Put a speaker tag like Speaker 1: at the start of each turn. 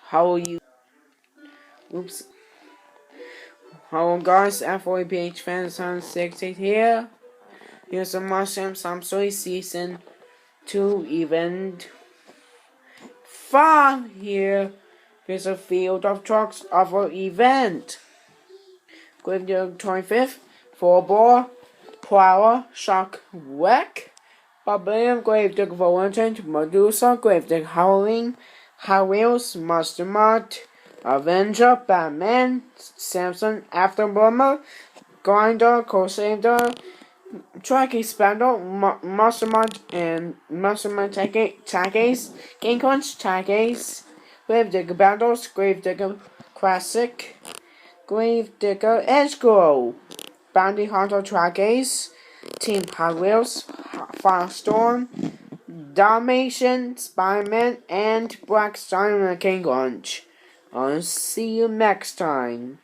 Speaker 1: How are you? Oops. Hello guys, FOAPH fans on 68 here. Here's a Mushrooms Samsui Season 2 Event 5 here. Here's a field of trucks of our event. Grave the 25th, 4-ball, Power, Shock, Wreck, Barbarian, Grave the Volunteer, Medusa, Grave the Howling, Hot Wheels, Mastermind, Avenger, Batman, Samson, Afterburner, Grinder, Crusader, Tracky Spandle, Mastermind, and Mastermind Tag Ace, King Crunch, Tag Ace, Gravedigger Battles, Gravedigger Classic, Gravedigger Edge Glow, Bounty Hunter Tag Ace, Team Hot Wheels, Firestorm, Dalmatian, Spider-Man, and Black Star King Crunch. I'll see you next time.